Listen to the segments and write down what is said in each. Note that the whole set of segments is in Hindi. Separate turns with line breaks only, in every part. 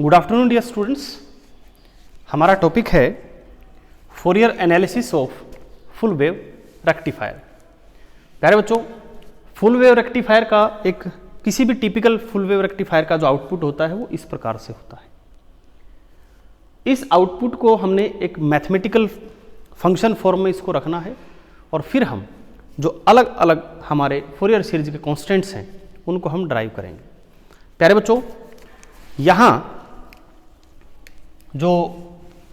Good afternoon dear students. हमारा टॉपिक है Fourier analysis of full wave rectifier. प्यारे बच्चों, फुल वेव रेक्टिफायर का एक किसी भी टिपिकल फुल वेव रेक्टिफायर का जो आउटपुट होता है वो इस प्रकार से होता है। इस आउटपुट को हमने एक मैथमेटिकल फंक्शन फॉर्म में इसको रखना है और फिर हम जो अलग अलग हमारे फोरियर सीरीज के कॉन्स्टेंट्स हैं उनको हम ड्राइव करेंगे। प्यारे बच्चों, यहाँ जो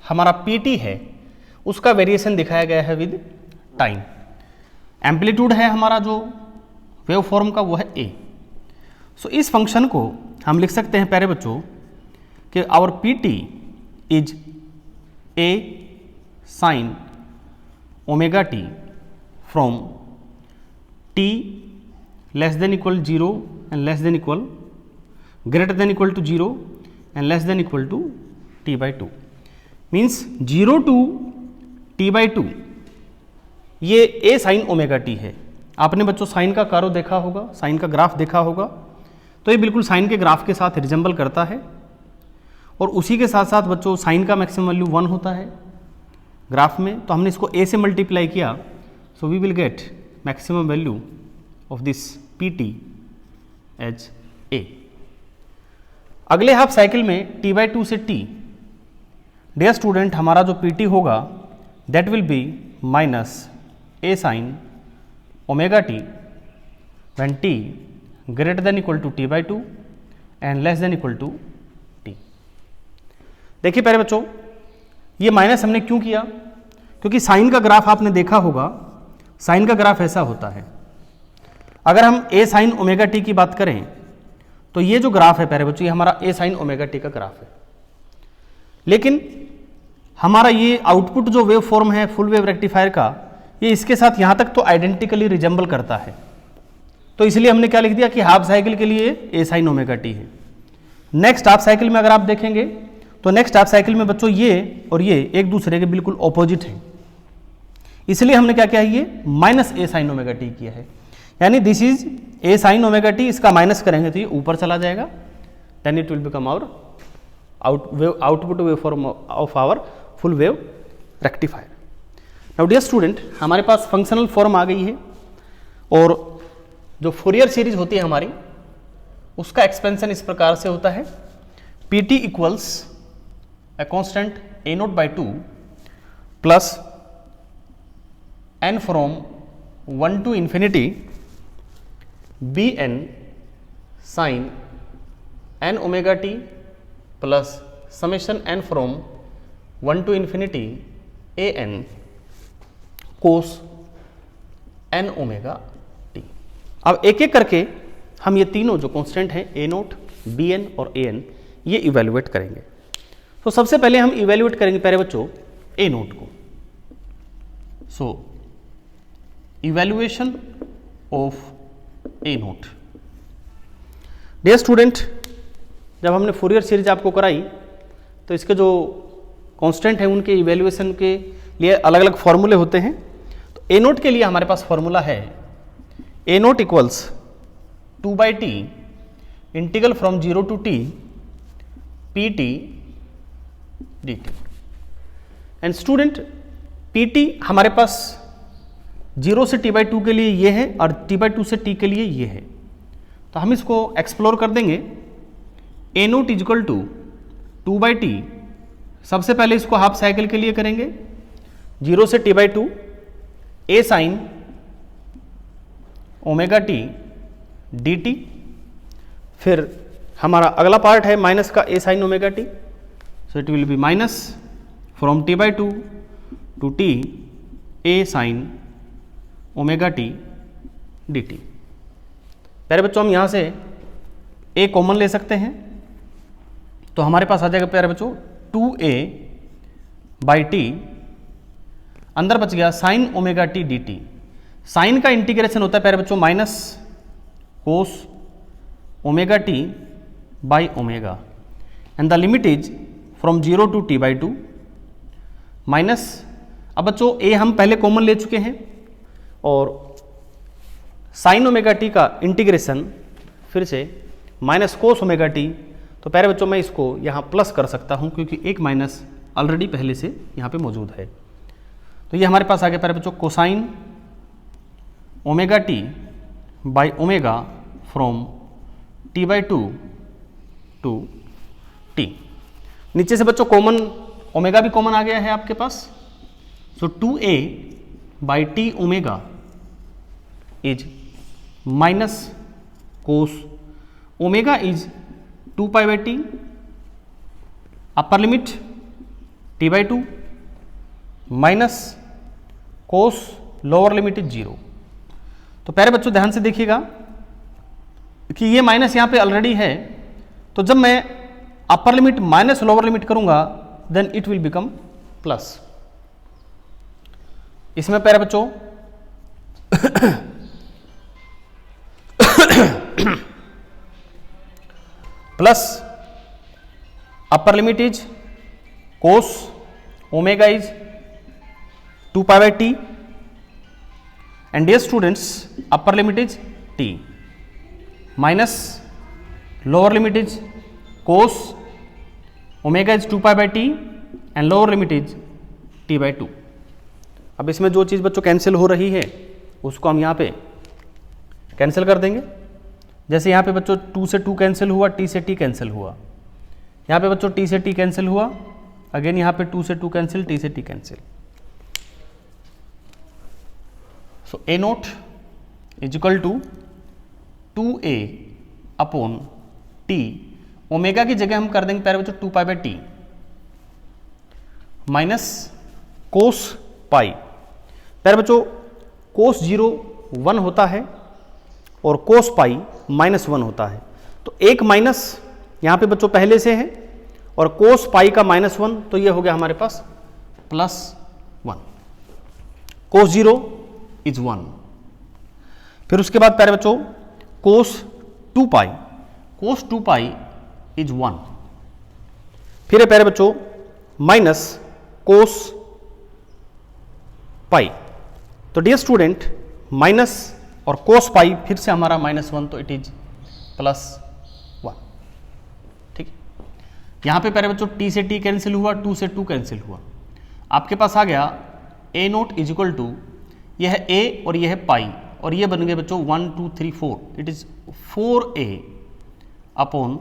हमारा पीटी है उसका वेरिएशन दिखाया गया है विद टाइम। एम्पलीट्यूड है हमारा जो वेव फॉर्म का वो है ए। सो इस फंक्शन को हम लिख सकते हैं प्यारे बच्चों कि our P T is A sine omega T from T less than equal 0 and less than equal greater than equal to 0 and less than equal to T by 2 means 0 to T by 2 ये ए साइन ओमेगा टी है। आपने बच्चों साइन का कारो देखा होगा, साइन का ग्राफ देखा होगा, तो ये बिल्कुल साइन के ग्राफ के साथ रिजेंबल करता है और उसी के साथ साथ बच्चों साइन का मैक्सिमम वैल्यू 1 होता है ग्राफ में। तो हमने इसको ए से मल्टीप्लाई किया, so we will get maximum value of this P T as A. अगले हाफ साइकिल में टी बाई 2 से टी, डियर स्टूडेंट, हमारा जो पी टी होगा that will be minus A sine omega T when T greater than equal to T by 2 and less than equal to T. देखिए प्यारे बच्चों, ये माइनस हमने क्यों किया? क्योंकि साइन का ग्राफ आपने देखा होगा, साइन का ग्राफ ऐसा होता है। अगर हम ए साइन ओमेगा टी की बात करें तो ये जो ग्राफ है प्यारे बच्चों, ये हमारा ए साइन ओमेगा टी का ग्राफ है। लेकिन हमारा ये आउटपुट जो वेव फॉर्म है फुल वेव रेक्टिफायर का, ये इसके साथ यहाँ तक तो आइडेंटिकली रिजेंबल करता है। तो इसलिए हमने क्या लिख दिया कि हाफ साइकिल के लिए ए साइन ओमेगा टी है। नेक्स्ट हाफ साइकिल में अगर आप देखेंगे तो नेक्स्ट हाफ साइकिल में बच्चों ये और ये एक दूसरे के बिल्कुल ऑपोजिट हैं। इसलिए हमने क्या किया है, ये minus A sine omega T किया है। यानी this is A sine omega T, इसका माइनस करेंगे तो ये ऊपर चला जाएगा, then it will become our output wave form of our full wave rectifier. Now dear student, हमारे पास फंक्शनल फॉर्म आ गई है और जो फोरियर सीरीज होती है हमारी उसका एक्सपेंशन इस प्रकार से होता है, P T equals A constant A naught by 2 plus N from 1 to infinity B N sine N omega T plus summation N from 1 to infinity A N cos N omega T. अब एक एक करके हम ये तीनों जो कांस्टेंट हैं ए नोट, बी एन और ए एन, ये इवेल्युएट करेंगे। तो सबसे पहले हम इवेल्युएट करेंगे प्यारे बच्चों ए नोट को। So evaluation of a naught. Dear student, जब हमने फोरियर सीरीज आपको कराई तो इसके जो कांस्टेंट हैं उनके इवेल्युएशन के लिए अलग अलग फॉर्मूले होते हैं। तो ए नोट के लिए हमारे पास फॉर्मूला है a naught equals 2 by T integral from 0 to T P T D T. And student, P T हमारे पास 0 से टी बाई 2 के लिए ये है और टी बाई 2 से टी के लिए ये है। तो हम इसको एक्सप्लोर कर देंगे। A naught is equal to 2 by T, सबसे पहले इसको हाफ साइकिल के लिए करेंगे 0 से T by 2 a sine omega T D T. फिर हमारा अगला पार्ट है माइनस का a sine omega T, so it will be minus from T by 2 to T a sine omega T D T. प्यारे बच्चों, हम यहाँ से ए कॉमन ले सकते हैं तो हमारे पास आ जाएगा प्यारे बच्चों 2a बाई टी, अंदर बच गया sine omega T D T. Sine का इंटीग्रेशन होता है प्यारे बच्चों minus cos omega T by omega and the limit is from 0 to T by 2 minus. अब बच्चों ए हम पहले कॉमन ले चुके हैं और साइन ओमेगा टी का इंटीग्रेशन फिर से माइनस कोस ओमेगा टी तो प्यारे बच्चों मैं इसको यहाँ प्लस कर सकता हूँ क्योंकि एक माइनस ऑलरेडी पहले से यहाँ पे मौजूद है। तो ये हमारे पास आ गया प्यारे बच्चों cosine omega T by omega from T by two to T. नीचे से बच्चों कॉमन ओमेगा भी कॉमन आ गया है आपके पास। So 2a by T omega is minus cos omega is 2 pi by T, upper limit T by two minus cos lower limit is 0। तो प्यारे बच्चों ध्यान से देखिएगा कि ये माइनस यहां पे ऑलरेडी है, तो जब मैं upper limit minus lower limit करूंगा then it will become plus. इसमें प्यारे बच्चों plus upper limit is cos omega is 2 pi by T and dear students upper limit is t minus lower limit is cos omega is 2 pi by t and lower limit is t by 2। अब इसमें जो चीज़ बच्चों कैंसिल हो रही है उसको हम यहाँ पे कैंसिल कर देंगे। जैसे यहाँ पे बच्चों 2 से 2 कैंसिल हुआ, t से t कैंसिल हुआ, यहाँ पे बच्चों t से t कैंसिल हुआ, अगेन यहाँ पे 2 से 2 कैंसिल, t से t cancel. So a naught is equal to 2a upon t, omega की जगह हम कर देंगे प्यारे बच्चों 2 pi by T minus cos pi. प्यारे बच्चों कोस 0 1 होता है और कोस पाई -1 होता है, तो एक माइनस यहाँ पे बच्चों पहले से है और कोस पाई का -1, तो ये हो गया हमारे पास +1। कोस 0 इज 1। फिर उसके बाद प्यारे बच्चों कोस 2 पाई इज 1। फिर है प्यारे बच्चों माइनस कोस पाई। तो डियर स्टूडेंट माइनस और कोस पाई फिर से हमारा -1, तो इट इज +1। ठीक है, यहां पे प्यारे बच्चों t से t कैंसिल हुआ, 2 से 2 कैंसिल हुआ, आपके पास आ गया a naught is equal to, यह है a और यह है पाई, और ये बन गए बच्चों 1 2 3 4, it is 4a upon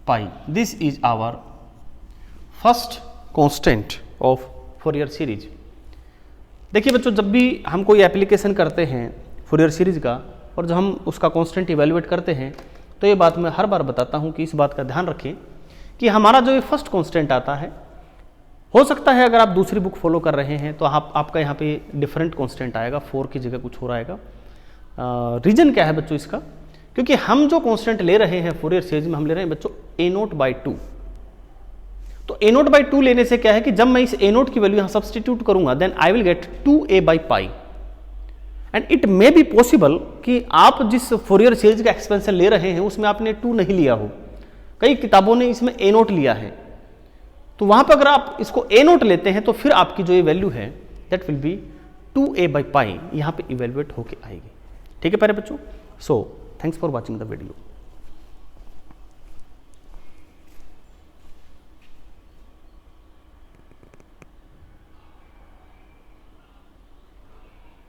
pi. This is our first constant of Fourier series. देखिए बच्चों जब भी हम कोई एप्लीकेशन करते हैं फोरियर सीरीज का और जब हम उसका कांस्टेंट इवेल्युएट करते हैं तो ये बात मैं हर बार बताता हूँ कि इस बात का ध्यान रखें कि हमारा जो ये फर्स्ट कांस्टेंट आता है, हो सकता है अगर आप दूसरी बुक फॉलो कर रहे हैं तो आपका यहाँ पे डिफरेंट कांस्टेंट आएगा, 4 की जगह कुछ और आएगा। रीजन क्या है बच्चों इसका, क्योंकि हम जो कांस्टेंट ले रहे हैं फोरियर सीरीज में हम ले रहे हैं बच्चों a0/2। तो a0/2 लेने से क्या है कि जब मैं इस a0 की वैल्यू यहाँ सब्सटीट्यूट करूंगा then I will get 2a/π and it may be possible कि आप जिस फोरियर सीरीज का एक्सपेंशन ले रहे हैं उसमें आपने 2 नहीं लिया हो, कई किताबों ने इसमें a0 लिया है, तो वहां पर अगर आप इसको a0 लेते हैं तो फिर आपकी जो ये वैल्यू है दैट विल बी 2a/π यहाँ पे इवेल्युएट होके आएगी। ठीक है प्यारे बच्चों, so thanks for watching the video.